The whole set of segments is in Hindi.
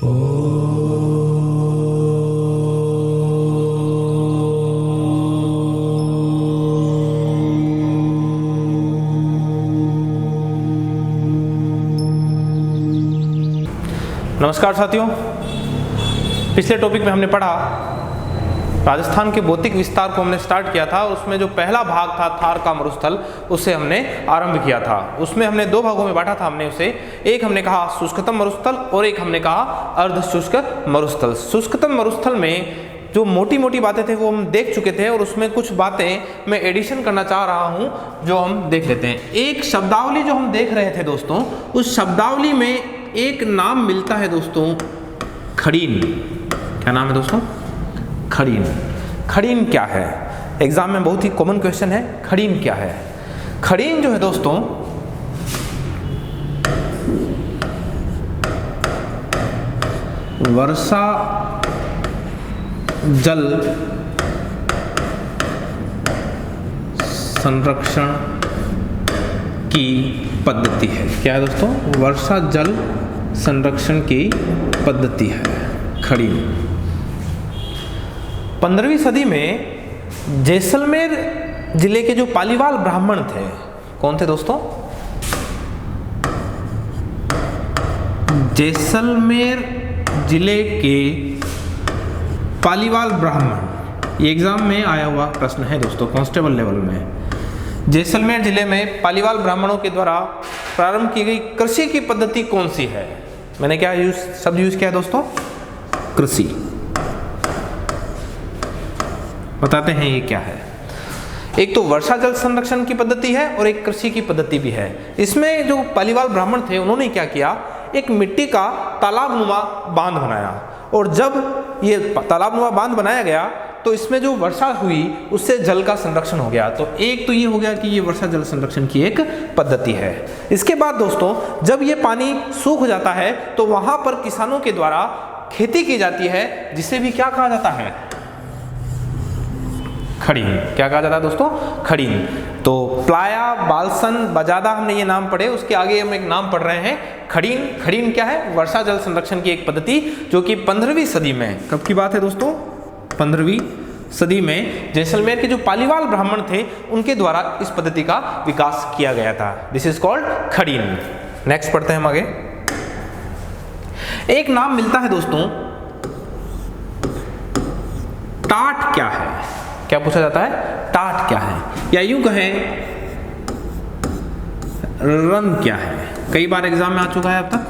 नमस्कार साथियों, पिछले टॉपिक में हमने पढ़ा राजस्थान के भौतिक विस्तार को हमने स्टार्ट किया था। उसमें जो पहला भाग था थार का मरुस्थल, उससे हमने आरंभ किया था। उसमें हमने दो भागों में बांटा था हमने उसे। एक हमने कहा शुष्कतम मरुस्थल और एक हमने कहा अर्ध शुष्क मरुस्थल। शुष्कतम मरुस्थल में जो मोटी मोटी बातें थे वो हम देख चुके थे और उसमें कुछ बातें मैं एडिशन करना चाह रहा हूं जो हम देख लेते हैं। एक शब्दावली जो हम देख रहे थे दोस्तों, उस शब्दावली में एक नाम मिलता है दोस्तों, खड़ीन। क्या नाम है दोस्तों? खड़ीन। खड़ीन क्या है? एग्जाम में बहुत ही कॉमन क्वेश्चन है, खड़ीन क्या है? खड़ीन जो है दोस्तों, वर्षा जल संरक्षण की पद्धति है। क्या है दोस्तों? वर्षा जल संरक्षण की पद्धति है खड़ीन। 15वीं सदी में जैसलमेर जिले के जो पालीवाल ब्राह्मण थे, कौन थे दोस्तों? जैसलमेर जिले के पालीवाल ब्राह्मण, ये एग्जाम में आया हुआ प्रश्न है दोस्तों, कांस्टेबल लेवल में। जैसलमेर जिले में पालीवाल ब्राह्मणों के द्वारा प्रारंभ की गई कृषि की पद्धति कौन सी है? मैंने क्या शब्द यूज किया है दोस्तों? कृषि। बताते हैं ये क्या है। एक तो वर्षा जल संरक्षण की पद्धति है और एक कृषि की पद्धति भी है। इसमें जो पालीवाल ब्राह्मण थे उन्होंने क्या किया, एक मिट्टी का तालाबनुमा बांध बनाया, और जब ये तालाबनुमा बांध बनाया गया तो इसमें जो वर्षा हुई उससे जल का संरक्षण हो गया। तो एक तो ये हो गया कि ये वर्षा जल संरक्षण की एक पद्धति है। इसके बाद दोस्तों, जब ये पानी सूख जाता है तो वहां पर किसानों के द्वारा खेती की जाती है, जिसे भी क्या कहा जाता है? खड़ीन। क्या कहा जाता है दोस्तों? खड़ीन। तो प्लाया, बालसन, बजादा हमने ये नाम पढ़े, उसके आगे हम एक नाम पढ़ रहे हैं खड़ीन। खड़ीन क्या है? वर्षा जल संरक्षण की एक पद्धति, जो कि 15वीं सदी में, कब की बात है दोस्तों? 15वीं सदी में जैसलमेर के जो पालीवाल ब्राह्मण थे उनके द्वारा इस पद्धति का विकास किया गया था। दिस इज कॉल्ड खड़ीन। नेक्स्ट पढ़ते हैं हम आगे। एक नाम मिलता है दोस्तों, टाट क्या है? क्या पूछा जाता है? टाट क्या है, या यूं कहें रन क्या है? कई बार एग्जाम में आ चुका है अब तक।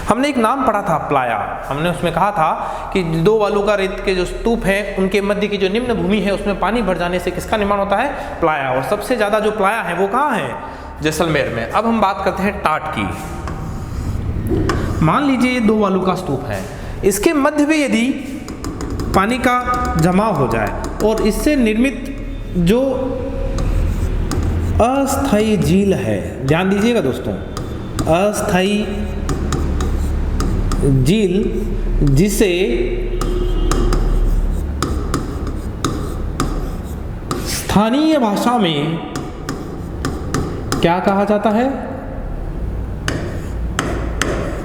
हमने एक नाम पढ़ा था प्लाया। हमने उसमें कहा था कि दो वालुका रेत के जो स्तूप हैं उनके मध्य की जो निम्न भूमि है उसमें पानी भर जाने से किसका निर्माण होता है? प्लाया। और सबसे ज्यादा जो प्लाया है वो कहाँ है? जैसलमेर में। अब हम बात करते हैं टाट की। मान लीजिए ये दो वालुका स्तूप है, इसके मध्य में यदि पानी का जमाव हो जाए और इससे निर्मित जो अस्थायी झील है, ध्यान दीजिएगा दोस्तों, अस्थायी झील, जिसे स्थानीय भाषा में क्या कहा जाता है?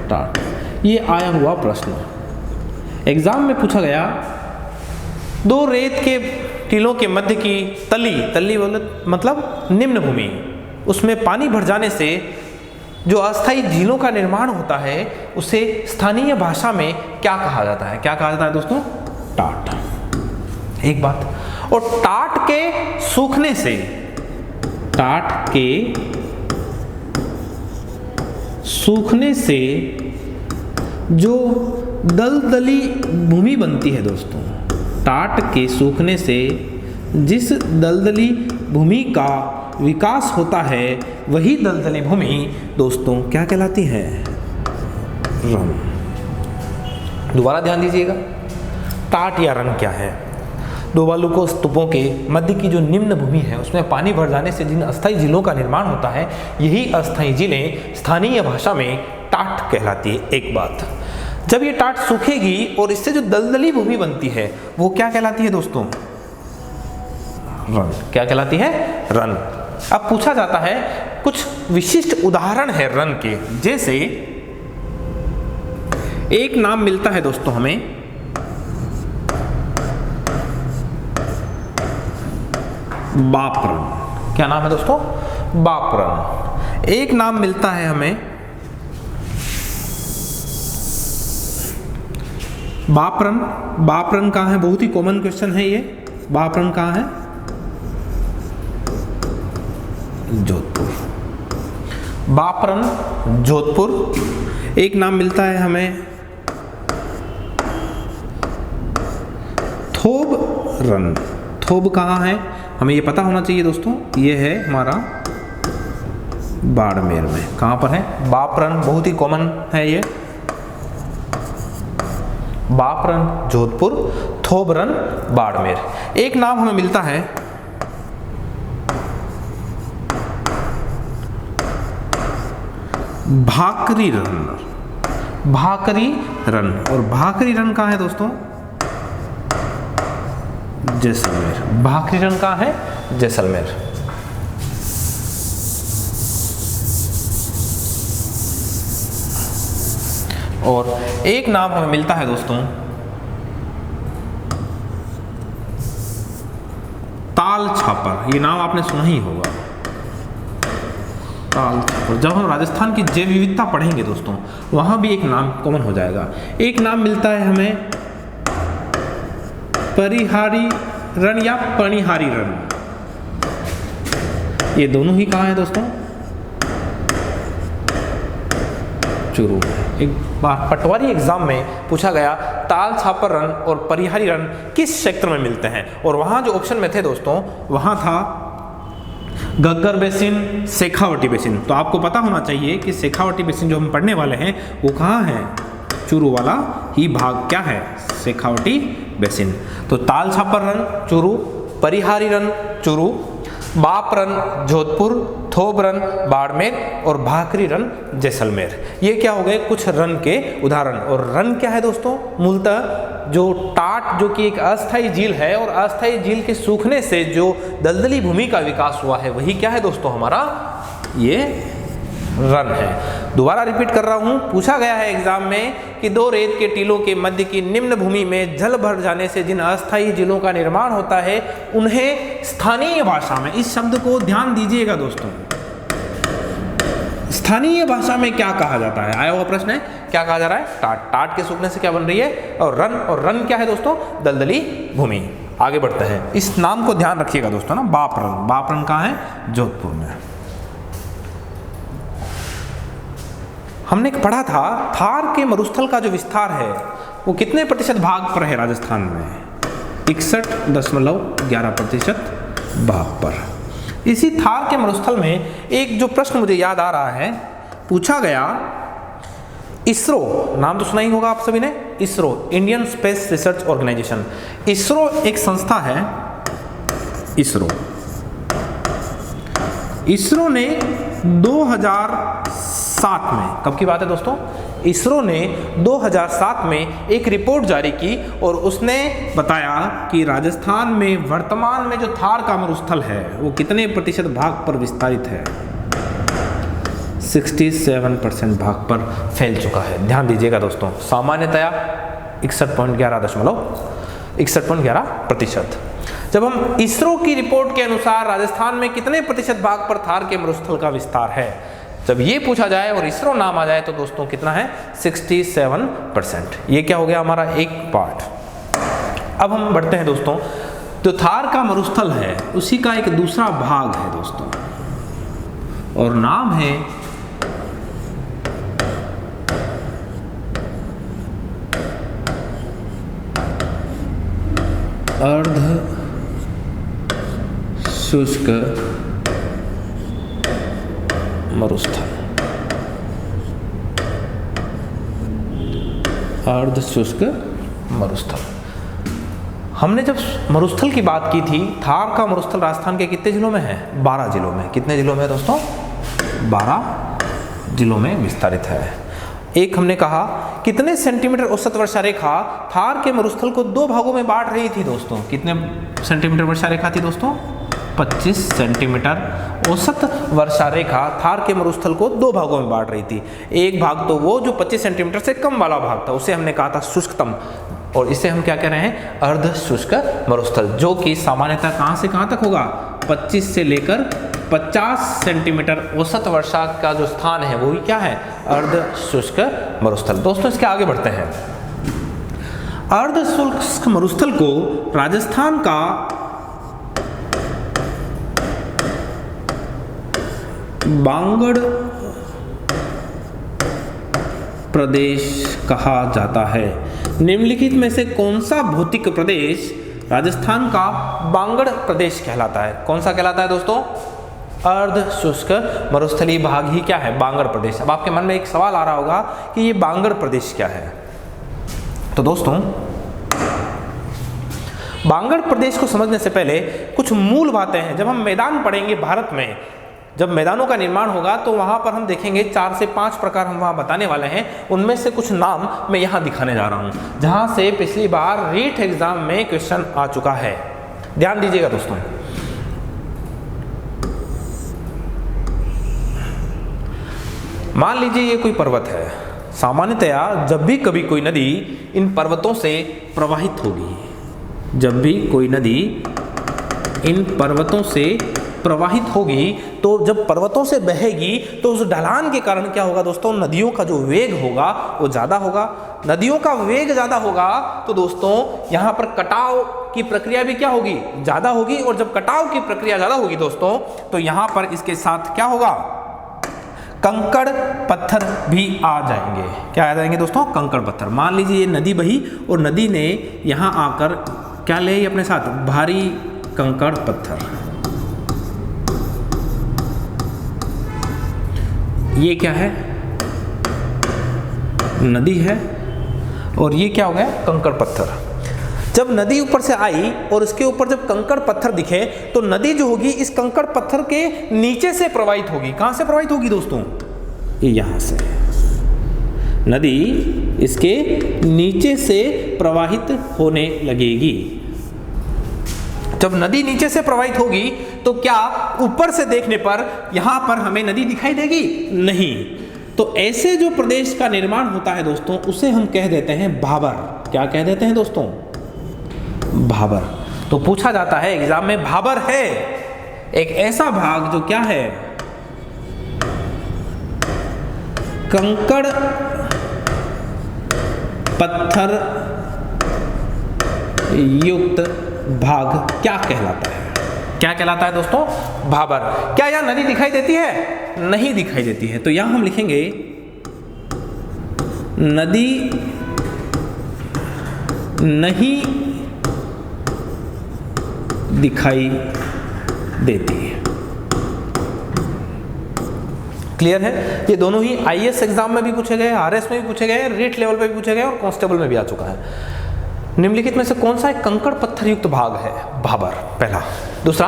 टाट। ये आया हुआ प्रश्न एग्जाम में पूछा गया। दो रेत के टीलों के मध्य की तली बोले मतलब निम्न भूमि, उसमें पानी भर जाने से जो अस्थायी झीलों का निर्माण होता है उसे स्थानीय भाषा में क्या कहा जाता है? क्या कहा जाता है दोस्तों? टाट। एक बात। और टाट के सूखने से, टाट के सूखने से जो दलदली भूमि बनती है दोस्तों, टाट के सूखने से जिस दलदली भूमि का विकास होता है वही दलदली भूमि दोस्तों क्या कहलाती है? रन। दोबारा ध्यान दीजिएगा, टाट या रन क्या है? दो वालुका स्तूपों के मध्य की जो निम्न भूमि है उसमें पानी भर जाने से जिन अस्थायी झीलों का निर्माण होता है, यही अस्थायी झीलें स्थानीय भाषा में टाट कहलाती है। एक बात, जब ये टाट सूखेगी और इससे जो दलदली भूमि बनती है वो क्या कहलाती है दोस्तों? रन। क्या कहलाती है? रन। अब पूछा जाता है कुछ विशिष्ट उदाहरण है रन के, जैसे एक नाम मिलता है दोस्तों हमें बापरन। क्या नाम है दोस्तों? बापरन। एक नाम मिलता है हमें बापरन। बापरन कहाँ है? बहुत ही कॉमन क्वेश्चन है ये। बापरन कहाँ है? जोधपुर। बापरन जोधपुर। एक नाम मिलता है हमें थोबरन। थोब कहाँ है? हमें ये पता होना चाहिए दोस्तों, ये है हमारा बाड़मेर में। कहाँ पर है? बापरन बहुत ही कॉमन है ये। बापरन जोधपुर, थोबरन बाड़मेर। एक नाम हमें मिलता है भाकरी रन। भाकरी रन। और भाकरी रन कहाँ है दोस्तों? जैसलमेर। भाकरी रन कहाँ है? जैसलमेर। और एक नाम हमें मिलता है दोस्तों ताल छापर। ये नाम आपने सुना ही होगा, ताल छापर। जब हम राजस्थान की जैव विविधता पढ़ेंगे दोस्तों, वहां भी एक नाम कॉमन हो जाएगा। एक नाम मिलता है हमें परिहारी रन या पणिहारी रन। ये दोनों ही कहाँ है दोस्तों? चूरू। एक बार पटवारी एग्जाम में पूछा गया ताल छापर रन और परिहारी रन किस क्षेत्र में मिलते हैं, और वहां जो ऑप्शन में थे दोस्तों, वहां था घग्गर बेसिन, शेखावटी बेसिन। तो आपको पता होना चाहिए कि शेखावटी बेसिन जो हम पढ़ने वाले हैं वो कहाँ है? चूरू वाला ही भाग क्या है? शेखावटी बेसिन। तो ताल छापर रन चूरू, परिहारी रन चूरू, बापरन जोधपुर, थोबरन बाड़मेर और भाकरी रन जैसलमेर। ये क्या हो गए? कुछ रन के उदाहरण। और रन क्या है दोस्तों? मूलतः जो टाट, जो कि एक अस्थायी झील है, और अस्थायी झील के सूखने से जो दलदली भूमि का विकास हुआ है, वही क्या है दोस्तों? हमारा ये रन है। दोबारा रिपीट कर रहा हूं, पूछा गया है एग्जाम में कि दो रेत के टीलों के मध्य की निम्न भूमि में जल भर जाने से जिन अस्थायी झीलों का निर्माण होता है, उन्हें स्थानीय भाषा में, इस शब्द को ध्यान दीजिएगा दोस्तों, स्थानीय भाषा में क्या कहा जाता है? आया हुआ प्रश्न है, क्या कहा जा रहा है? टाट। टाट के सूखने से क्या बन रही है? और रन क्या है दोस्तों? दलदली भूमि। आगे बढ़ते हैं, इस नाम को ध्यान रखिएगा दोस्तों ना, बापरन। बापरन कहाँ है? जोधपुर में। हमने पढ़ा था थार के मरुस्थल का जो विस्तार है वो कितने प्रतिशत भाग पर है राजस्थान में? 61.11% भाग पर। इसी थार के मरुस्थल में एक जो प्रश्न मुझे याद आ रहा है, पूछा गया, इसरो नाम तो सुना ही होगा आप सभी ने, ISRO, Indian space research organisation. ISRO एक संस्था है। इसरो ने 2007 में, कब की बात है दोस्तों? इसरो ने 2007 में एक रिपोर्ट जारी की और उसने बताया कि राजस्थान में वर्तमान में जो थार का मरुस्थल है वो कितने प्रतिशत भाग पर विस्तारित है? 67% भाग पर फैल चुका है। ध्यान दीजिएगा दोस्तों, सामान्यतया 61.11%। जब हम इसरो की रिपोर्ट के अनुसार राजस्थान में कितने प्रतिशत भाग पर थार के मरुस्थल का विस्तार है, जब ये पूछा जाए और इसरो नाम आ जाए तो दोस्तों कितना है? 67%। ये क्या हो गया हमारा एक पार्ट। अब हम बढ़ते हैं दोस्तों, जो थार का मरुस्थल है उसी का एक दूसरा भाग है दोस्तों, और नाम है अर्ध शुष्क मरुस्थल। अर्ध शुष्क मरुस्थल। हमने जब मरुस्थल की बात की थी, थार का मरुस्थल राजस्थान के कितने जिलों में है? 12 जिलों में। कितने जिलों में दोस्तों? 12 जिलों में विस्तारित है। एक हमने कहा कितने सेंटीमीटर औसत वर्षा रेखा थार के मरुस्थल को 2 भागों में बांट रही थी दोस्तों? कितने सेंटीमीटर वर्षा रेखा थी दोस्तों? 25 सेंटीमीटर। औसत वर्षा रेखा थार के मरुस्थल को दो भागों में बांट रही थी। एक भाग तो वो जो 25 सेंटीमीटर से कम वाला भाग था, उसे हमने कहा था शुष्कतम, और इसे हम क्या कह रहे हैं, अर्ध शुष्क मरुस्थल, जो कि सामान्यतः कहाँ से कहाँ तक होगा, 25 से लेकर 50 सेंटीमीटर औसत वर्षा का जो स्थान है वही क्या है, अर्ध शुष्क मरुस्थल। दोस्तों इसके आगे बढ़ते हैं। अर्ध शुष्क मरुस्थल को राजस्थान का बांगड़ प्रदेश कहा जाता है। निम्नलिखित में से कौन सा भौतिक प्रदेश राजस्थान का बांगड़ प्रदेश कहलाता है? कौन सा कहलाता है दोस्तों? अर्ध शुष्क मरुस्थलीय भाग ही क्या है, बांगड़ प्रदेश। अब आपके मन में एक सवाल आ रहा होगा कि ये बांगड़ प्रदेश क्या है। तो दोस्तों बांगड़ प्रदेश को समझने से पहले कुछ मूल बातें हैं। जब हम मैदान पढ़ेंगे भारत में, जब मैदानों का निर्माण होगा तो वहाँ पर हम देखेंगे 4 से 5 प्रकार हम वहाँ बताने वाले हैं। उनमें से कुछ नाम मैं यहाँ दिखाने जा रहा हूँ, जहाँ से पिछली बार रीट एग्जाम में क्वेश्चन आ चुका है। ध्यान दीजिएगा दोस्तों। मान लीजिए ये कोई पर्वत है। सामान्यतया जब भी कभी कोई नदी इन पर्वतों से प्रवाहित होगी, जब भी कोई नदी इन पर्वतों से प्रवाहित होगी, तो जब पर्वतों से बहेगी तो उस ढलान के कारण क्या होगा दोस्तों, नदियों का जो वेग होगा वो ज़्यादा होगा। नदियों का वेग ज़्यादा होगा तो दोस्तों यहाँ पर कटाव की प्रक्रिया भी क्या होगी, ज़्यादा होगी। और जब कटाव की प्रक्रिया ज़्यादा होगी दोस्तों, तो यहाँ पर इसके साथ क्या होगा, कंकड़ पत्थर भी आ जाएंगे। क्या आ जाएंगे दोस्तों, कंकड़ पत्थर। मान लीजिए ये नदी बही और नदी ने यहाँ आकर क्या ले अपने साथ, भारी कंकड़ पत्थर। ये क्या है, नदी है, और ये क्या हो गया, कंकड़ पत्थर। जब नदी ऊपर से आई और इसके ऊपर जब कंकड़ पत्थर दिखे, तो नदी जो होगी इस कंकड़ पत्थर के नीचे से प्रवाहित होगी। कहां से प्रवाहित होगी दोस्तों, ये यहां से। नदी इसके नीचे से प्रवाहित होने लगेगी। जब नदी नीचे से प्रवाहित होगी तो क्या ऊपर से देखने पर यहां पर हमें नदी दिखाई देगी? नहीं। तो ऐसे जो प्रदेश का निर्माण होता है दोस्तों, उसे हम कह देते हैं भाबर। क्या कह देते हैं दोस्तों, भाबर। तो पूछा जाता है एग्जाम में, भाबर है एक ऐसा भाग जो क्या है, कंकड़ पत्थर युक्त भाग क्या कहलाता है? क्या कहलाता है दोस्तों, भाबर। क्या यहां नदी दिखाई देती है? नहीं दिखाई देती है। तो यहां हम लिखेंगे नदी नहीं दिखाई देती है। क्लियर है? ये दोनों ही आईएएस एग्जाम में भी पूछे गए, आरएस में भी पूछे गए, रेट लेवल पे भी पूछे गए और कांस्टेबल में भी आ चुका है। निम्नलिखित में से कौन सा एक कंकड़ पत्थर युक्त भाग है? भाबर, पहला। दूसरा,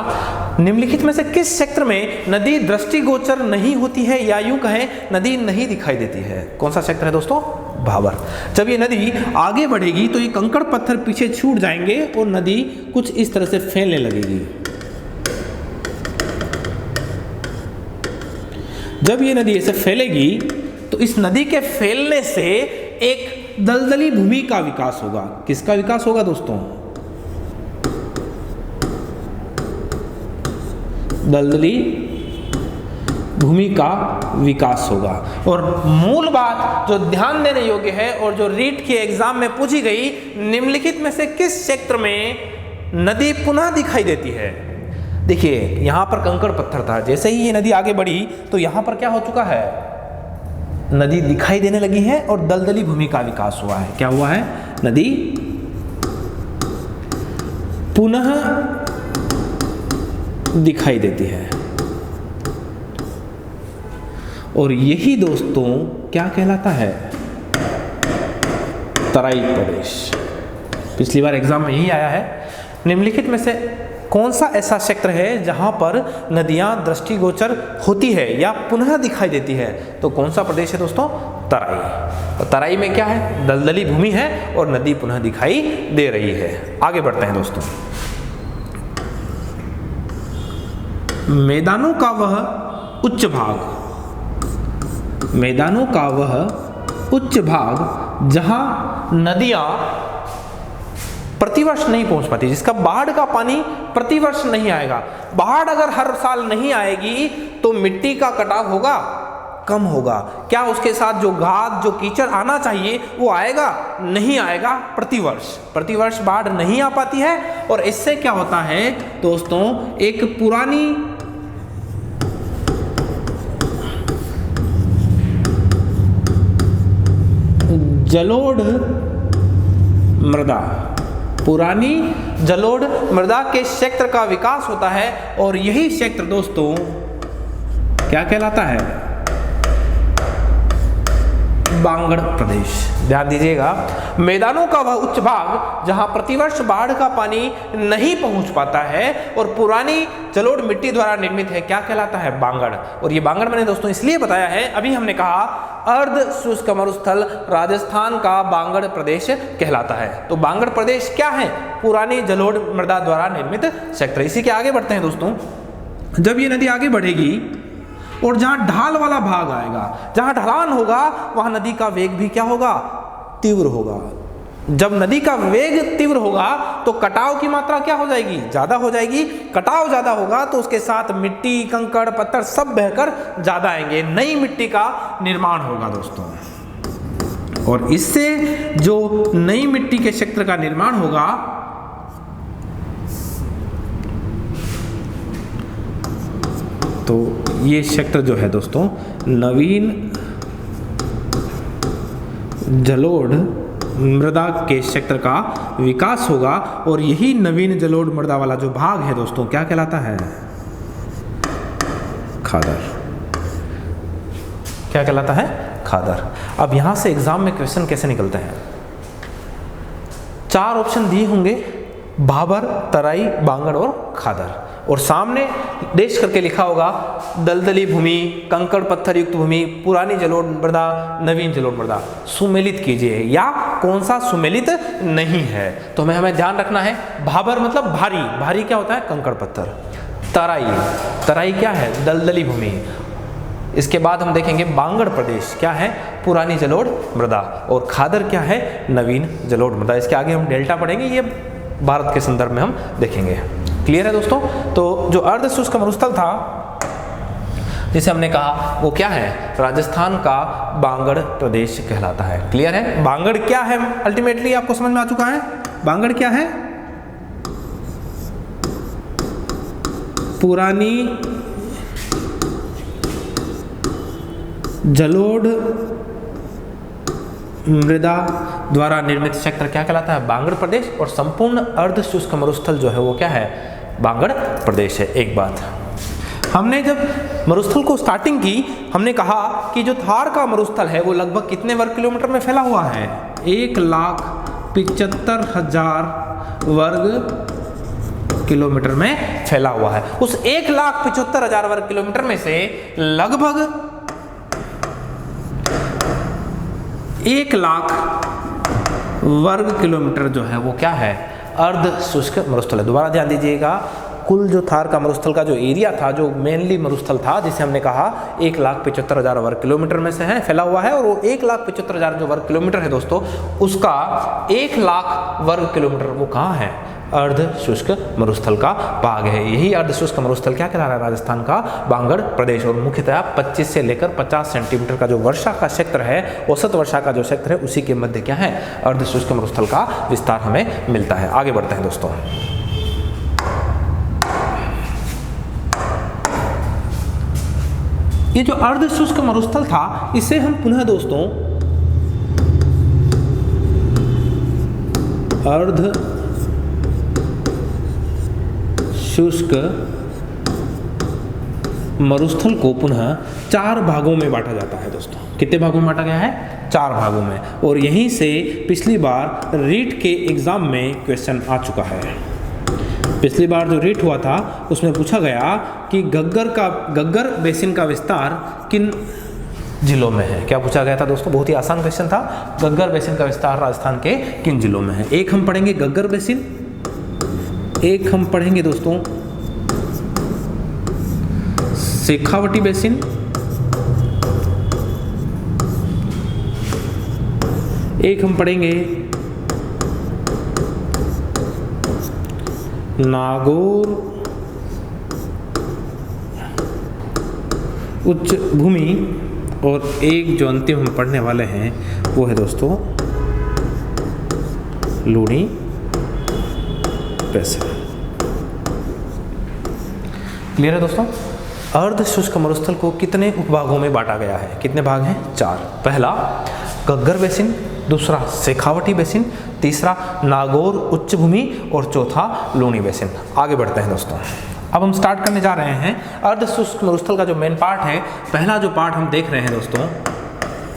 निम्नलिखित में से किस क्षेत्र में नदी दृष्टिगोचर नहीं होती है, या यूं कहें नदी नहीं दिखाई देती है? कौन सा क्षेत्र है दोस्तों? भाबर। जब ये नदी आगे बढ़ेगी तो ये कंकड़ पत्थर पीछे छूट जाएंगे और नदी कुछ इस तरह से फैलने लगेगी। जब ये नदी ऐसे फैलेगी तो इस नदी के फैलने से एक दलदली भूमि का विकास होगा। किसका विकास होगा दोस्तों? दलदली भूमि का विकास होगा। और मूल बात जो ध्यान देने योग्य है और जो रीट के एग्जाम में पूछी गई, निम्नलिखित में से किस क्षेत्र में नदी पुनः दिखाई देती है? देखिए यहां पर कंकड़ पत्थर था, जैसे ही ये नदी आगे बढ़ी तो यहां पर क्या हो चुका है, नदी दिखाई देने लगी है और दलदली भूमि का विकास हुआ है। क्या हुआ है? नदी पुनः दिखाई देती है। और यही दोस्तों क्या कहलाता है? तराई प्रदेश। पिछली बार एग्जाम में यही आया है। निम्नलिखित में से कौन सा ऐसा क्षेत्र है जहां पर नदियां दृष्टिगोचर होती है या पुनः दिखाई देती है? तो कौन सा प्रदेश है दोस्तों? तराई। तो तराई में क्या है? दलदली भूमि है और नदी पुनः दिखाई दे रही है। आगे बढ़ते हैं दोस्तों। मैदानों का वह उच्च भाग, मैदानों का वह उच्च भाग जहां नदियां प्रतिवर्ष नहीं पहुंच पाती, जिसका बाढ़ का पानी प्रतिवर्ष नहीं आएगा। बाढ़ अगर हर साल नहीं आएगी तो मिट्टी का कटाव होगा, कम होगा। क्या उसके साथ जो घास, जो कीचड़ आना चाहिए वो आएगा? नहीं आएगा। प्रतिवर्ष बाढ़ नहीं आ पाती है। और इससे क्या होता है दोस्तों, एक पुरानी जलोढ़ मृदा, पुरानी जलोढ़ मृदा के क्षेत्र का विकास होता है। और यही क्षेत्र दोस्तों क्या कहलाता है? बांगड़ प्रदेश। ध्यान दीजिएगा, मैदानों का वह उच्च भाग जहां प्रतिवर्ष बाढ़ का पानी नहीं पहुंच पाता है और पुरानी जलोढ़ मिट्टी द्वारा निर्मित है, क्या कहलाता है? बांगड़। और ये बांगड़ मैंने दोस्तों इसलिए बताया है, अभी हमने कहा अर्ध शुष्क मरुस्थल राजस्थान का बांगड़ प्रदेश कहलाता है। तो बांगड़ प्रदेश क्या है? पुरानी जलोढ़ मृदा द्वारा निर्मित क्षेत्र। इसी के आगे बढ़ते हैं दोस्तों। जब ये नदी आगे बढ़ेगी और जहां ढाल वाला भाग आएगा, जहां ढलान होगा, वहां नदी का वेग भी क्या होगा? तीव्र होगा। जब नदी का वेग तीव्र होगा तो कटाव की मात्रा क्या हो जाएगी? ज्यादा हो जाएगी। कटाव ज्यादा होगा तो उसके साथ मिट्टी, कंकड़, पत्थर सब बहकर ज्यादा आएंगे, नई मिट्टी का निर्माण होगा दोस्तों। और इससे जो नई मिट्टी के क्षेत्र का निर्माण होगा, तो ये क्षेत्र जो है दोस्तों नवीन जलोढ़ मृदा के क्षेत्र का विकास होगा। और यही नवीन जलोढ़ मृदा वाला जो भाग है दोस्तों क्या कहलाता है? खादर। क्या कहलाता है? खादर। अब यहां से एग्जाम में क्वेश्चन कैसे निकलते हैं? 4 ऑप्शन दिए होंगे, भाबर, तराई, बांगड़ और खादर। और सामने देश करके लिखा होगा दलदली भूमि, कंकड़ पत्थर युक्त भूमि, पुरानी जलोढ़ मृदा, नवीन जलोढ़ मृदा। सुमेलित कीजिए या कौन सा सुमेलित नहीं है। तो हमें ध्यान रखना है, भाबर मतलब भारी, भारी क्या होता है? कंकड़ पत्थर। तराई, तराई क्या है? दलदली भूमि। इसके बाद हम देखेंगे बांगड़ प्रदेश क्या है? पुरानी जलोढ़ मृदा। और खादर क्या है? नवीन जलोढ़ मृदा। इसके आगे हम डेल्टा पढ़ेंगे, ये भारत के संदर्भ में हम देखेंगे। क्लियर है दोस्तों? तो जो अर्ध शुष्क मरुस्थल था जिसे हमने कहा वो क्या है? राजस्थान का बांगड़ प्रदेश कहलाता है। क्लियर है? बांगड़ क्या है अल्टीमेटली आपको समझ में आ चुका है। बांगड़ क्या है? पुरानी जलोढ़ मृदा द्वारा निर्मित क्षेत्र क्या कहलाता है? बांगड़ प्रदेश। और संपूर्ण अर्ध शुष्क मरुस्थल जो है वो क्या है? बांगड़ प्रदेश है। एक बात, हमने जब मरुस्थल को स्टार्टिंग की, हमने कहा कि जो थार का मरुस्थल है वो लगभग कितने वर्ग किलोमीटर में फैला हुआ है? 1,75,000 वर्ग किलोमीटर में फैला हुआ है। उस 1,75,000 वर्ग किलोमीटर में से लगभग 1,00,000 वर्ग किलोमीटर जो है वो क्या है? अर्ध शुष्क मरुस्थल है। दोबारा ध्यान दीजिएगा, कुल जो थार का मरुस्थल का जो एरिया था, जो मेनली मरुस्थल था, जिसे हमने कहा 1,75,000 वर्ग किलोमीटर में से है फैला हुआ है। और वो 1,75,000 जो वर्ग किलोमीटर है दोस्तों, उसका 1,00,000 वर्ग किलोमीटर वो कहाँ है? अर्ध शुष्क मरुस्थल का भाग है। यही अर्ध शुष्क मरुस्थल क्या कहला रहा है? राजस्थान का बांगड़ प्रदेश। और मुख्यतः 25 से लेकर 50 सेंटीमीटर का जो वर्षा का क्षेत्र है, औसत वर्षा का जो क्षेत्र है, उसी के मध्य क्या है? अर्ध शुष्क मरुस्थल का विस्तार हमें मिलता है। आगे बढ़ते हैं दोस्तों। ये जो अर्ध शुष्क मरुस्थल था, इसे हम पुनः दोस्तों अर्ध शुष्क मरुस्थल को पुनः 4 भागों में बांटा जाता है दोस्तों। कितने भागों में बांटा गया है? 4 भागों में। और यहीं से पिछली बार रीट के एग्जाम में क्वेश्चन आ चुका है। पिछली बार जो रीट हुआ था उसमें पूछा गया कि गग्गर बेसिन का विस्तार किन जिलों में है। क्या पूछा गया था दोस्तों? बहुत ही आसान क्वेश्चन था। गग्गर बेसिन का विस्तार राजस्थान के किन जिलों में है? एक हम पढ़ेंगे गग्गर बेसिन, एक हम पढ़ेंगे दोस्तों शेखावटी बेसिन, एक हम पढ़ेंगे नागौर उच्च भूमि, और एक जो अंतिम हम पढ़ने वाले हैं वो है दोस्तों लूणी बेसिन। क्लियर है दोस्तों? अर्ध शुष्क मरुस्थल को कितने उपभागों में बांटा गया है? कितने भाग हैं? 4। पहला गग्गर बेसिन, दूसरा शेखावटी बेसिन, तीसरा नागौर उच्च भूमि, और चौथा लूणी बेसिन। आगे बढ़ते हैं दोस्तों। अब हम स्टार्ट करने जा रहे हैं अर्ध शुष्क मरुस्थल का जो मेन पार्ट है। पहला जो पार्ट हम देख रहे हैं दोस्तों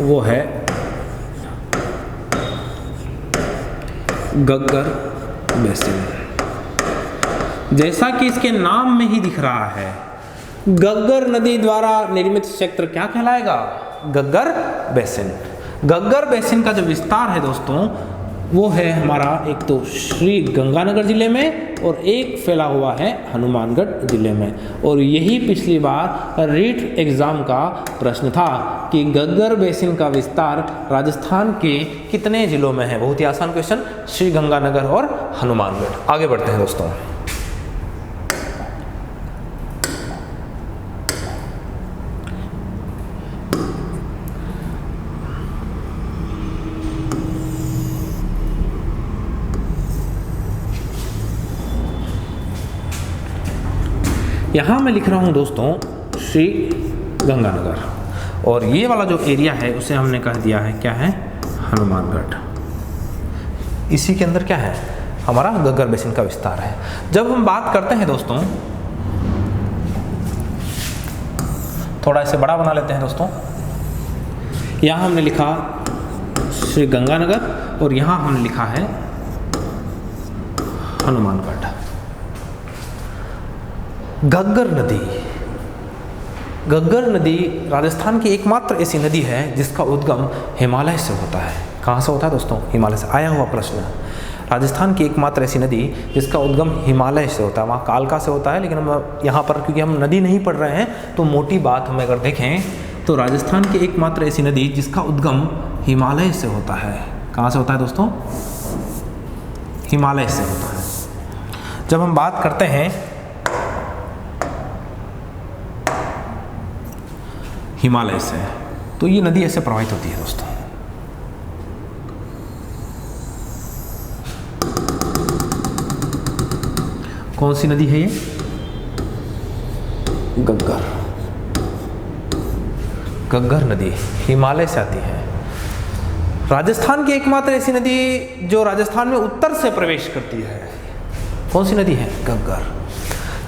वो है गग्गर बेसिन। जैसा कि इसके नाम में ही दिख रहा है, गग्गर नदी द्वारा निर्मित क्षेत्र क्या कहलाएगा? गग्गर बेसिन। गग्गर बेसिन का जो विस्तार है दोस्तों वो है हमारा एक तो श्री गंगानगर जिले में और एक फैला हुआ है हनुमानगढ़ जिले में। और यही पिछली बार रीट एग्जाम का प्रश्न था कि गग्गर बेसिन का विस्तार राजस्थान के कितने जिलों में है। बहुत ही आसान क्वेश्चन, श्री गंगानगर और हनुमानगढ़। आगे बढ़ते हैं दोस्तों। यहाँ मैं लिख रहा हूँ दोस्तों श्री गंगानगर, और ये वाला जो एरिया है उसे हमने कह दिया है क्या है? हनुमानगढ़। इसी के अंदर क्या है? हमारा गग्गर बेसिन का विस्तार है। जब हम बात करते हैं दोस्तों, थोड़ा इसे बड़ा बना लेते हैं दोस्तों। यहाँ हमने लिखा श्री गंगानगर और यहाँ हमने लिखा है हनुमानगढ़। गग्गर नदी, गग्गर नदी राजस्थान की एकमात्र ऐसी नदी है जिसका उद्गम हिमालय से होता है। कहाँ से होता है दोस्तों? हिमालय से। आया हुआ प्रश्न। राजस्थान की एकमात्र ऐसी नदी जिसका उद्गम हिमालय से होता है, वहाँ कालका से होता है, लेकिन हम यहाँ पर क्योंकि हम नदी नहीं पढ़ रहे हैं तो मोटी बात हम अगर देखें तो राजस्थान की एकमात्र ऐसी नदी जिसका उद्गम हिमालय से होता है। कहाँ से होता है दोस्तों? हिमालय से होता है। जब हम बात करते हैं हिमालय से, तो ये नदी ऐसे प्रवाहित होती है दोस्तों। कौन सी नदी है ये? गग्गर। गग्गर नदी हिमालय से आती है। राजस्थान की एकमात्र ऐसी नदी जो राजस्थान में उत्तर से प्रवेश करती है। कौन सी नदी है? गग्गर।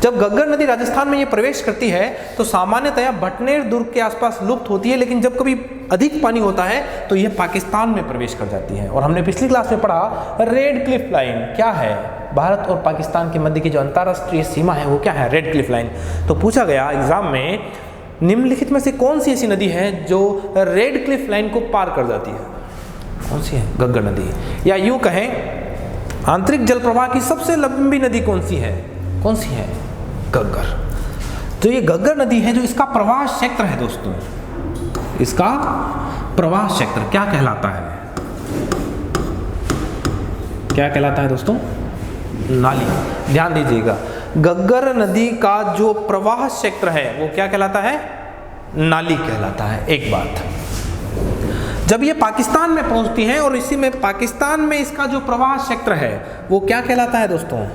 जब गग्गर नदी राजस्थान में ये प्रवेश करती है तो सामान्यतया भटनेर दुर्ग के आसपास लुप्त होती है, लेकिन जब कभी अधिक पानी होता है तो यह पाकिस्तान में प्रवेश कर जाती है। और हमने पिछली क्लास में पढ़ा रेड क्लिफ लाइन क्या है? भारत और पाकिस्तान के मध्य की जो अंतर्राष्ट्रीय सीमा है वो क्या है? Red Cliff line. तो पूछा गया एग्जाम में निम्नलिखित में से कौन सी ऐसी नदी है जो रेड क्लिफ लाइन को पार कर जाती है? कौन सी है? गग्गर नदी। या यूं कहें आंतरिक जल प्रवाह की सबसे लंबी नदी कौन सी है? कौन सी है? गग्गर। तो ये गग्गर नदी है जो इसका प्रवाह क्षेत्र है दोस्तों, इसका प्रवाह क्षेत्र क्या कहलाता है? क्या कहलाता है दोस्तों? नाली। ध्यान दीजिएगा, गग्गर नदी का जो प्रवाह क्षेत्र है वो क्या कहलाता है? नाली कहलाता है। एक बात, जब ये पाकिस्तान में पहुंचती है और इसी में पाकिस्तान में इसका जो प्रवाह क्षेत्र है वो क्या कहलाता है दोस्तों?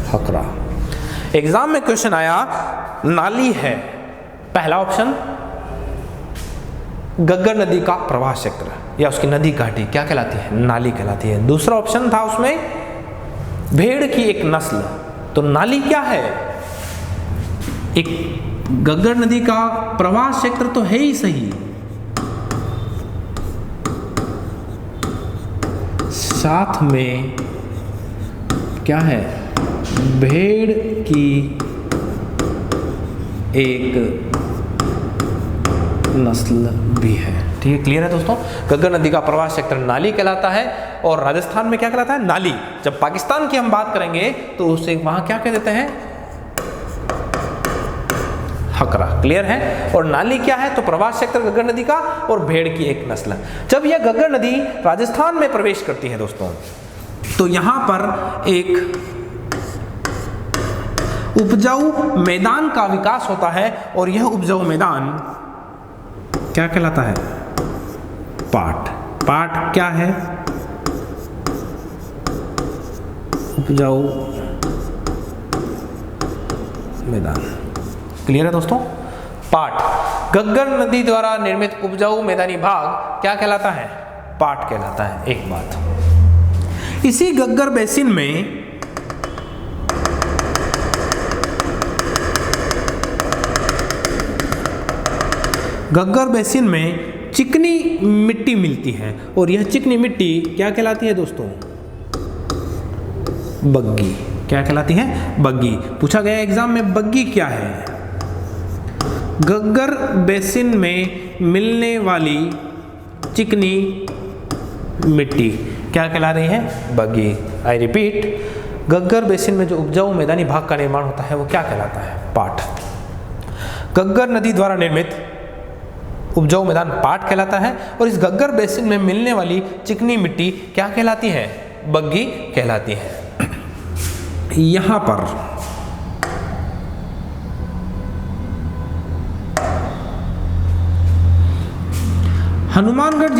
फकरा। एग्जाम में क्वेश्चन आया नाली है, पहला ऑप्शन गग्गर नदी का प्रवाह क्षेत्र या उसकी नदी घाटी क्या कहलाती है? नाली कहलाती है। दूसरा ऑप्शन था उसमें भेड़ की एक नस्ल, तो नाली क्या है? एक गग्गर नदी का प्रवाह क्षेत्र तो है ही सही, साथ में क्या है? भेड़ की एक नस्ल भी है। ठीक है, क्लियर है दोस्तों? गग्गर नदी का प्रवाह क्षेत्र नाली कहलाता है और राजस्थान में क्या कहलाता है? नाली। जब पाकिस्तान की हम बात करेंगे तो उसे वहां क्या कह देते हैं? हकरा। क्लियर है। और नाली क्या है? तो प्रवाह क्षेत्र घग्गर नदी का और भेड़ की एक नस्ल। जब यह घग्गर नदी राजस्थान में प्रवेश करती है दोस्तों, तो यहां पर एक उपजाऊ मैदान का विकास होता है और यह उपजाऊ मैदान क्या कहलाता है? पाट। पाट क्या है? उपजाऊ मैदान। क्लियर है दोस्तों? पाट। घग्गर नदी द्वारा निर्मित उपजाऊ मैदानी भाग क्या कहलाता है? पाट कहलाता है। एक बात, इसी घग्गर बेसिन में घग्गर बेसिन में चिकनी मिट्टी मिलती है और यह चिकनी मिट्टी क्या कहलाती है दोस्तों? बग्गी। क्या कहलाती है? बग्गी। पूछा गया एग्जाम में, बग्गी क्या है? घग्गर बेसिन में मिलने वाली चिकनी मिट्टी क्या कहला रही है? बग्गी। आई रिपीट, घग्गर बेसिन में जो उपजाऊ मैदानी भाग का निर्माण होता है वो क्या कहलाता है? पाट। घग्गर नदी द्वारा निर्मित उपजाऊ मैदान पाट कहलाता है और इस घग्गर बेसिन में मिलने वाली चिकनी मिट्टी क्या कहलाती है? बग्गी कहलाती है। यहां पर हनुमानगढ़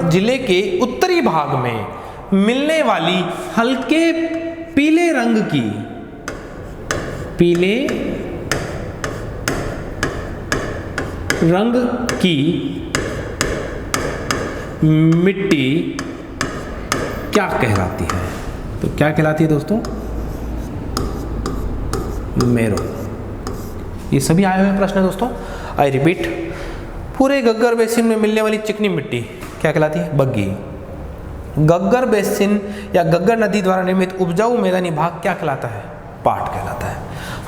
जिले के उत्तरी भाग में मिलने वाली हल्के पीले रंग की मिट्टी क्या कहलाती है? तो क्या कहलाती है दोस्तों? मेरो। ये सभी आए हुए प्रश्न है दोस्तों। आई रिपीट, पूरे घग्गर बेसिन में मिलने वाली चिकनी मिट्टी क्या कहलाती है? बग्गी। घग्गर बेसिन या घग्गर नदी द्वारा निर्मित उपजाऊ मैदानी भाग क्या कहलाता है? पाट कहलाता है।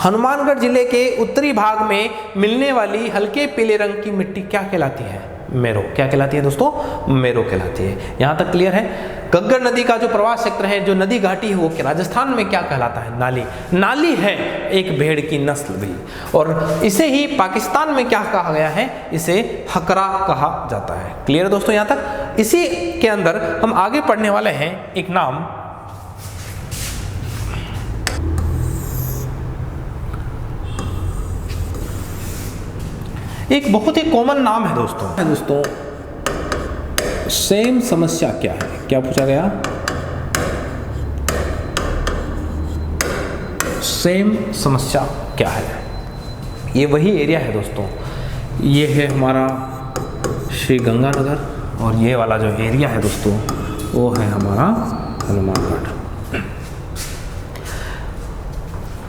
हनुमानगढ़ जिले के उत्तरी भाग में मिलने वाली हल्के पीले रंग की मिट्टी क्या कहलाती है? मेरो। क्या कहलाती है दोस्तों? मेरो कहलाती है। यहां तक क्लियर है। घग्गर नदी का जो प्रवाह क्षेत्र है, जो नदी घाटी है, वो राजस्थान में क्या कहलाता है? नाली। नाली है एक भेड़ की नस्ल भी, और इसे ही पाकिस्तान में क्या कहा गया है? इसे हकरा कहा जाता है। क्लियर है दोस्तों यहां तक? इसी के अंदर हम आगे पढ़ने वाले हैं एक नाम, एक बहुत ही कॉमन नाम है दोस्तों। सेम समस्या क्या है? क्या पूछा गया? सेम समस्या क्या है? ये वही एरिया है दोस्तों। ये है हमारा श्री गंगानगर और ये वाला जो एरिया है दोस्तों वो है हमारा हनुमानगढ़।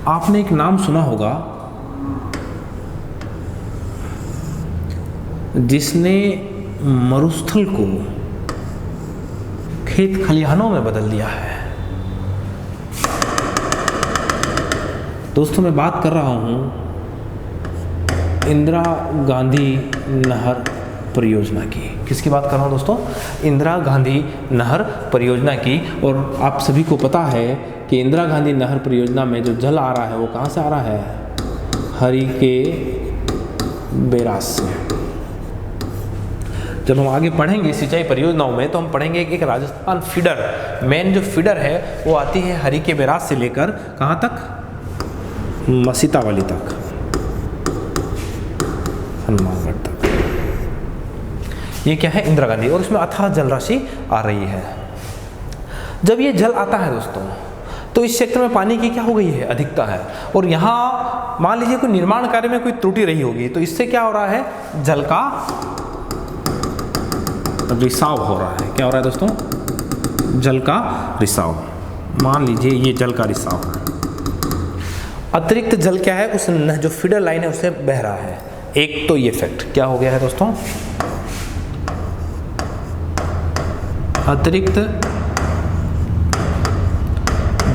आपने एक नाम सुना होगा जिसने मरुस्थल को खेत खलिहानों में बदल दिया है। दोस्तों मैं बात कर रहा हूं इंदिरा गांधी नहर परियोजना की। किसकी बात कर रहा हूं दोस्तों? इंदिरा गांधी नहर परियोजना की। और आप सभी को पता है कि इंदिरा गांधी नहर परियोजना में जो जल आ रहा है वो कहां से आ रहा है? हरिके बैराज से। जब हम आगे पढ़ेंगे सिंचाई परियोजनाओं में तो हम पढ़ेंगे एक राजस्थान फीडर, मेन जो फीडर है वो आती है हरिके बैराज से लेकर कहाँ तक? मसीतावाली तक, हनुमानगढ़ तक। ये क्या है? इंदिरा गांधी। और इसमें अथाह जल राशि आ रही है। जब ये जल आता है दोस्तों तो इस क्षेत्र में पानी की क्या हो गई है? अधिकता है। और यहाँ मान लीजिए कोई निर्माण कार्य में कोई त्रुटि रही होगी तो इससे क्या हो रहा है? जल का रिसाव हो रहा है। क्या हो रहा है दोस्तों? जल का रिसाव। मान लीजिए ये जल का रिसाव है। अतिरिक्त जल क्या है? उस जो फीडर लाइन है उससे बह रहा है। एक तो ये फैक्ट क्या हो गया है दोस्तों? अतिरिक्त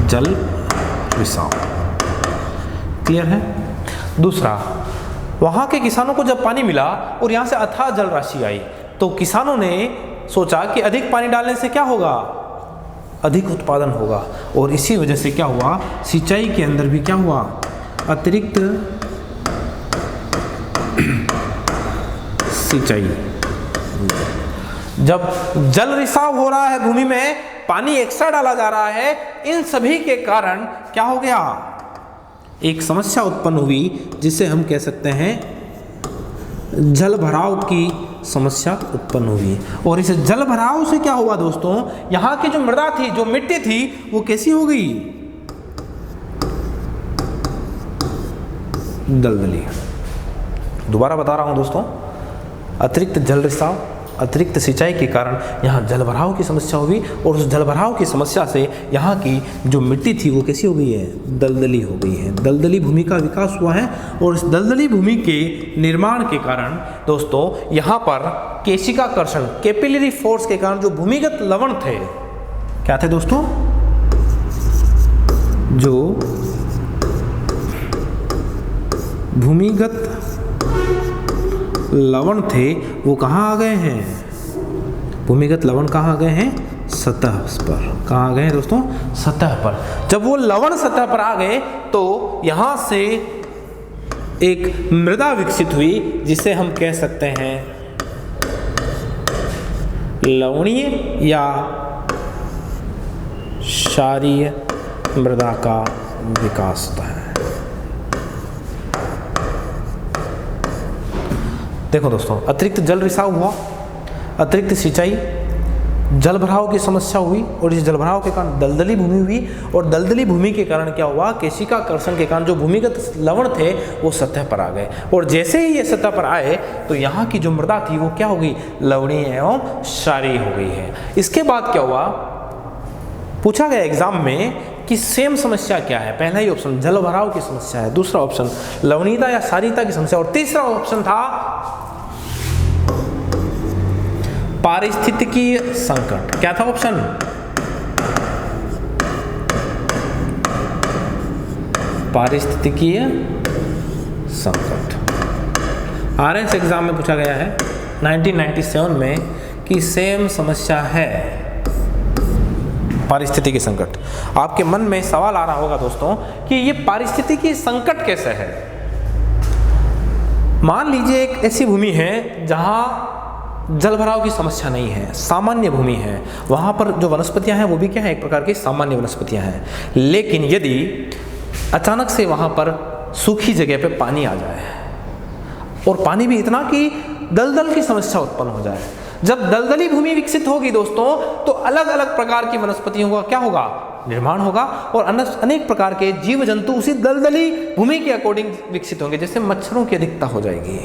जल रिसाव। क्लियर है? दूसरा, वहां के किसानों को जब पानी मिला और यहां से अथाह जल राशि आई तो किसानों ने सोचा कि अधिक पानी डालने से क्या होगा? अधिक उत्पादन होगा। और इसी वजह से क्या हुआ, सिंचाई के अंदर भी क्या हुआ, अतिरिक्त सिंचाई। जब जल रिसाव हो रहा है भूमि में, पानी एक्स्ट्रा डाला जा रहा है, इन सभी के कारण क्या हो गया, एक समस्या उत्पन्न हुई जिसे हम कह सकते हैं जल भराव की समस्या उत्पन्न हुई। और इस जल भराव से क्या हुआ दोस्तों, यहां की जो मृदा थी, जो मिट्टी थी, वो कैसी हो गई, दलदली। दोबारा बता रहा हूं दोस्तों, अतिरिक्त जल रिसाव, अतिरिक्त सिंचाई के कारण यहाँ जलभराव की समस्या हुई और उस जलभराव की समस्या से यहाँ की जो मिट्टी थी वो कैसी हो गई है, दलदली हो गई है। दलदली भूमि का विकास हुआ है और इस दलदली भूमि के निर्माण के कारण दोस्तों यहाँ पर केशिकाकर्षण, कैपिलरी फोर्स के कारण जो भूमिगत लवण थे, क्या थे दोस्तों, जो भूमिगत लवण थे वो कहाँ आ गए हैं, भूमिगत लवण कहाँ आ गए हैं, सतह पर। कहाँ आ गए हैं दोस्तों, सतह पर। जब वो लवण सतह पर आ गए तो यहाँ से एक मृदा विकसित हुई जिसे हम कह सकते हैं लवणीय या क्षारीय मृदा का विकास होता है। देखो दोस्तों, अतिरिक्त जल रिसाव हुआ, अतिरिक्त सिंचाई, जल भराव की समस्या हुई और इस जल भराव के कारण दलदली भूमि हुई और दलदली भूमि के कारण क्या हुआ, केशिकाकर्षण के कारण जो भूमिगत लवण थे वो सतह पर आ गए और जैसे ही ये सतह पर आए तो यहाँ की जो मृदा थी वो क्या हो गई, लवणीय एवं क्षारीय हो गई है। इसके बाद क्या हुआ, पूछा गया एग्जाम में कि सेम समस्या क्या है। पहला ही ऑप्शन जल भराव की समस्या है, दूसरा ऑप्शन लवणीयता या क्षारीयता की समस्या और तीसरा ऑप्शन था पारिस्थितिकीय संकट। क्या था ऑप्शन, पारिस्थितिकीय संकट। आरएस एग्जाम में पूछा गया है 1997 में कि सेम समस्या है पारिस्थितिकी संकट। आपके मन में सवाल आ रहा होगा दोस्तों कि ये पारिस्थितिकी संकट कैसे है। मान लीजिए एक ऐसी भूमि है जहां जल भराव की समस्या नहीं है, सामान्य भूमि है, वहां पर जो वनस्पतियां हैं वो भी क्या है, एक प्रकार की सामान्य वनस्पतियां हैं। लेकिन यदि अचानक से वहां पर सूखी जगह पे पानी आ जाए और पानी भी इतना कि दलदल की समस्या उत्पन्न हो जाए, जब दलदली भूमि विकसित होगी दोस्तों तो अलग अलग प्रकार की वनस्पतियों का क्या होगा, निर्माण होगा और अनेक प्रकार के जीव जंतु उसी दलदली भूमि के अकॉर्डिंग विकसित होंगे, जैसे मच्छरों की अधिकता हो जाएगी।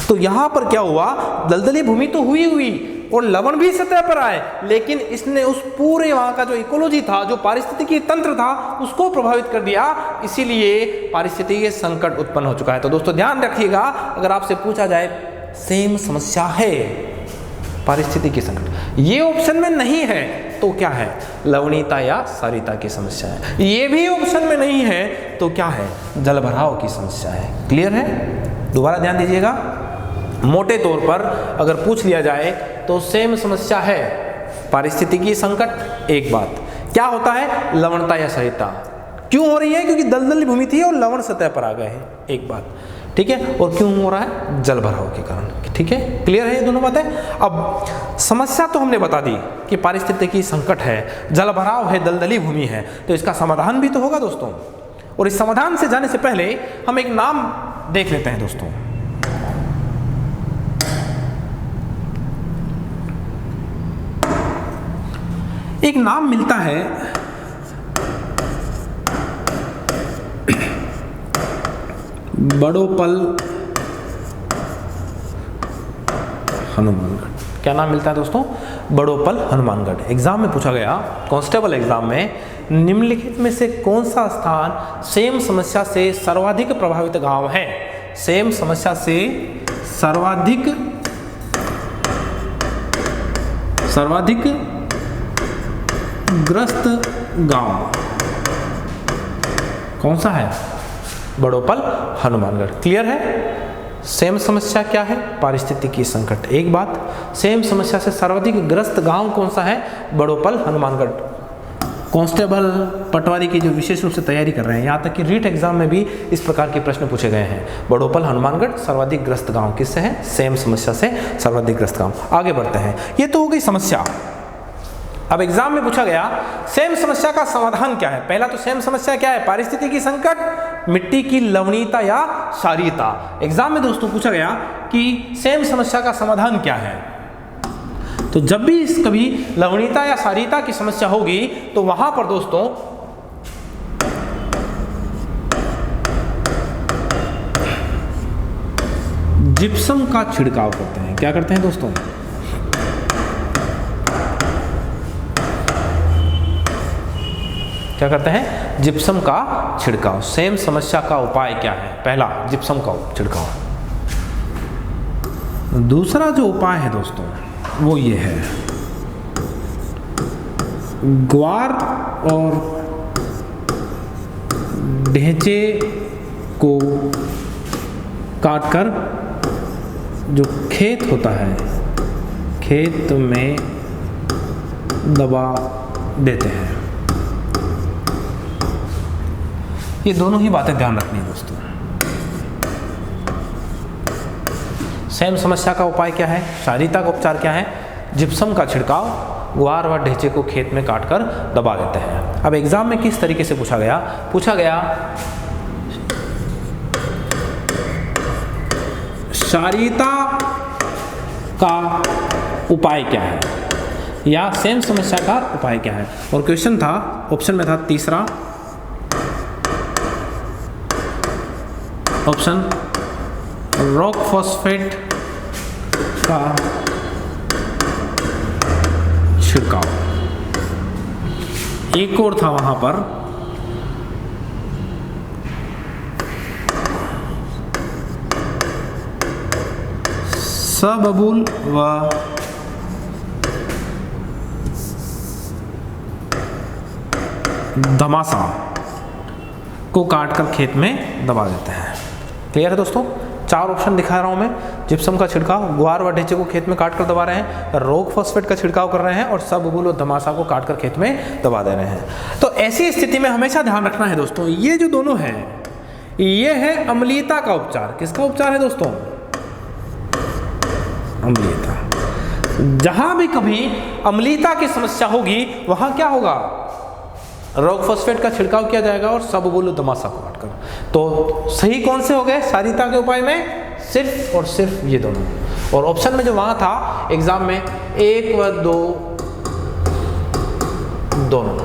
तो यहाँ पर क्या हुआ, दलदली भूमि तो हुई और लवण भी सतह पर आए, लेकिन इसने उस पूरे वहाँ का जो इकोलॉजी था, जो पारिस्थितिकी तंत्र था, उसको प्रभावित कर दिया, इसीलिए पारिस्थितिकीय संकट उत्पन्न हो चुका है। तो दोस्तों ध्यान रखिएगा, अगर आपसे पूछा जाए सेम समस्या है पारिस्थितिकी संकट, ये ऑप्शन में नहीं है तो क्या है, लवणीयता या क्षारीयता की समस्या है। ये भी ऑप्शन में नहीं है तो क्या है, जल भराव की समस्या है। क्लियर है, दोबारा ध्यान दीजिएगा। मोटे तौर पर अगर पूछ लिया जाए तो सेम समस्या है पारिस्थितिकी संकट, एक बात क्या होता है, लवणता या क्षारीयता क्यों हो रही है, क्योंकि दलदली भूमि थी और लवण सतह पर आ गए हैं, एक बात, ठीक है, और क्यों हो रहा है, जल भराव के कारण। ठीक है, क्लियर है ये दोनों बातें। अब समस्या तो हमने बता दी कि पारिस्थितिकी संकट है, जल भराव है, दलदली भूमि है, तो इसका समाधान भी तो होगा दोस्तों। और इस समाधान से जाने से पहले हम एक नाम देख लेते हैं दोस्तों। एक नाम मिलता है बड़ोपल हनुमानगढ़। क्या नाम मिलता है दोस्तों, बड़ोपल हनुमानगढ़। एग्जाम में पूछा गया, कांस्टेबल एग्जाम में, निम्नलिखित में से कौन सा स्थान सेम समस्या से सर्वाधिक प्रभावित गांव है। सेम समस्या से सर्वाधिक ग्रस्त गांव कौन सा है, बड़ोपल हनुमानगढ़। क्लियर है, सेम समस्या क्या है, पारिस्थितिकी संकट, एक बात। सेम समस्या से सर्वाधिक ग्रस्त गांव कौन सा है, बड़ोपल हनुमानगढ़। कांस्टेबल पटवारी की जो विशेष रूप से तैयारी कर रहे हैं, यहाँ तक कि रीट एग्जाम में भी इस प्रकार के प्रश्न पूछे गए हैं। बड़ोपल हनुमानगढ़ सर्वाधिक ग्रस्त गांव किससे है? सेम समस्या से सर्वाधिक ग्रस्त गांव। आगे बढ़ते हैं, ये तो हो गई समस्या। अब एग्जाम में पूछा गया सेम समस्या का समाधान क्या है। पहला तो सेम समस्या क्या है? पारिस्थितिकी संकट, मिट्टी की लवणीयता या क्षारीयता। एग्जाम में दोस्तों पूछा गया कि सेम समस्या का समाधान क्या है। तो जब भी कभी लवणीयता या क्षारीयता की समस्या होगी तो वहां पर दोस्तों जिप्सम का छिड़काव करते हैं। क्या करते हैं दोस्तों? क्या करते हैं? जिप्सम का छिड़काव। सेम समस्या का उपाय क्या है? पहला जिप्सम का छिड़काव। दूसरा जो उपाय है दोस्तों वो ये है, ग्वार और ढेंचे को काटकर जो खेत होता है, खेत में दबा देते हैं। ये दोनों ही बातें ध्यान रखनी है दोस्तों। सेम समस्या का उपाय क्या है? क्षारीयता का उपचार क्या है? जिप्सम का छिड़काव, ग्वार व ढेंचे को खेत में काटकर दबा देते हैं। अब एग्जाम में किस तरीके से पूछा गया? पूछा गया क्षारीयता का उपाय क्या है या सेम समस्या का उपाय क्या है। और क्वेश्चन था, ऑप्शन में था तीसरा ऑप्शन रॉक फॉस्फेट का छिड़काव। एक और था वहां पर सबबूल व धमासा को काटकर खेत में दबा देते हैं। क्लियर है दोस्तों? चार ऑप्शन दिखा रहा हूं मैं। जिप्सम का छिड़काव, ग्वार व ढेंचे को खेत में काटकर दबा रहे हैं, रॉक फॉस्फेट का छिड़काव कर रहे हैं और सबबूल और धमासा को काटकर खेत में दबा दे रहे हैं। तो ऐसी स्थिति में हमेशा ध्यान रखना है दोस्तों, ये जो दोनों हैं ये है अम्लीयता का उपचार। किसका उपचार है दोस्तों? अम्लीयता। जहां भी कभी अम्लीयता की समस्या होगी वहां क्या होगा? रॉक फॉस्फेट का छिड़काव किया जाएगा और सबबूल धमासा को काटकर। तो सही कौन से हो गए क्षारीयता के उपाय में? सिर्फ और सिर्फ ये दोनों। और ऑप्शन में जो वहां था एग्जाम में 1 व 2 दोनों।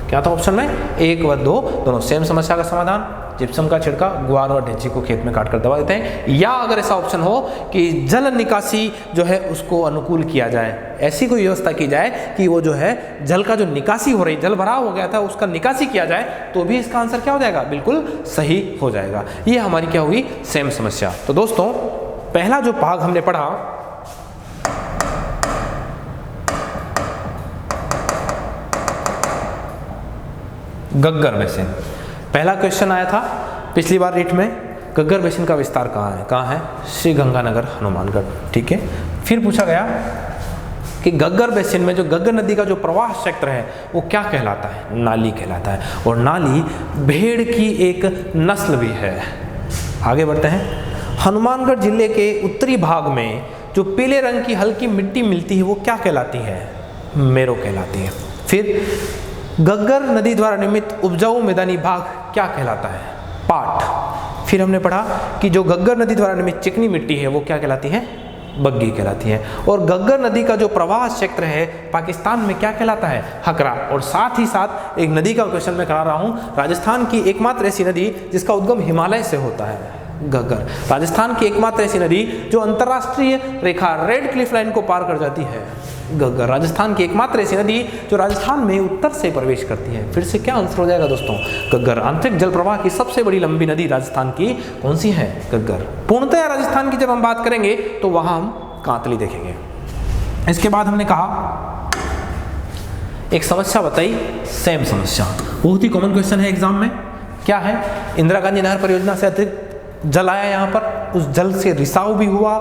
क्या था ऑप्शन में? 1 व 2 दोनों। सेम समस्या का समाधान जिप्सम का छिड़काव, ग्वार और ढेंची को खेत में काटकर दबा देते हैं। या अगर ऐसा ऑप्शन हो कि जल निकासी जो है उसको अनुकूल किया जाए, ऐसी कोई व्यवस्था की जाए कि वो जो है जल का जो निकासी हो रही, जल भराव हो गया था उसका निकासी किया जाए, तो भी इसका आंसर क्या हो जाएगा? बिल्कुल सही हो जाएगा। ये हमारी क्या हुई? सेम समस्या। तो दोस्तों पहला जो भाग हमने पढ़ा गग्गर बेसिन। पहला क्वेश्चन आया था पिछली बार रीट में, गग्गर बेसिन का विस्तार कहाँ है? कहाँ है? श्री गंगानगर हनुमानगढ़। ठीक है। फिर पूछा गया कि गग्गर बेसिन में जो गग्गर नदी का जो प्रवाह क्षेत्र है वो क्या कहलाता है? नाली कहलाता है। और नाली भेड़ की एक नस्ल भी है। आगे बढ़ते हैं। हनुमानगढ़ जिले के उत्तरी भाग में जो पीले रंग की हल्की मिट्टी मिलती है वो क्या कहलाती है? मेरो कहलाती है। फिर गग्गर नदी द्वारा निर्मित उपजाऊ मैदानी भाग क्या कहलाता है? पाट। फिर हमने पढ़ा कि जो गग्गर नदी द्वारा निर्मित चिकनी मिट्टी है वो क्या कहलाती है? बग्गी कहलाती है। और गग्गर नदी का जो प्रवाह क्षेत्र है पाकिस्तान में क्या कहलाता है? हकरा। और साथ ही साथ एक नदी का क्वेश्चन मैं करा रहा हूँ, राजस्थान की एकमात्र ऐसी नदी जिसका उद्गम हिमालय से होता है, गग्गर। राजस्थान की एकमात्र ऐसी नदी जो अंतर्राष्ट्रीय रेखा रेड क्लिफ लाइन को पार कर जाती है, गग्गर। राजस्थान की एकमात्र ऐसी नदी जो राजस्थान में उत्तर से प्रवेश करती है। फिर से क्या आंसर हो जाएगा दोस्तों? गग्गर। आंतरिक जल प्रवाह की सबसे बड़ी लंबी नदी राजस्थान की कौन सी है? गग्गर। पूर्णतः राजस्थान की जब हम बात करेंगे तो वहां हम कांतली देखेंगे। इसके बाद हमने कहा एक समस्या बताई, सेम समस्या। बहुत ही कॉमन क्वेश्चन है एग्जाम में। क्या है? इंदिरा गांधी नहर परियोजना से अतिरिक्त जल आया यहाँ पर, उस जल से रिसाव भी हुआ,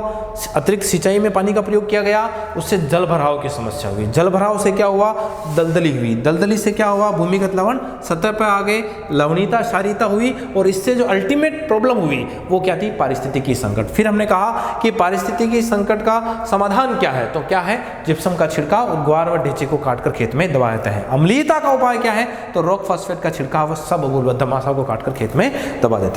अतिरिक्त सिंचाई में पानी का प्रयोग किया गया, उससे जल भराव की समस्या हुई। जल भराव से क्या हुआ, दलदली हुई। दलदली से क्या हुआ, भूमिगत लवण सतह पर आ गए, लवणीयता क्षारीयता हुई, और इससे जो अल्टीमेट प्रॉब्लम हुई वो क्या थी, पारिस्थितिकी संकट। फिर हमने कहा कि पारिस्थितिकी संकट का समाधान क्या है, तो क्या है, जिप्सम का छिड़काव और ग्वार व ढेंचे को काटकर खेत में दबा देते हैं। अम्लीयता का उपाय क्या है, तो रॉक फॉस्फेट का छिड़काव, सब अगुल व धमासा को काटकर खेत में दबा देते हैं।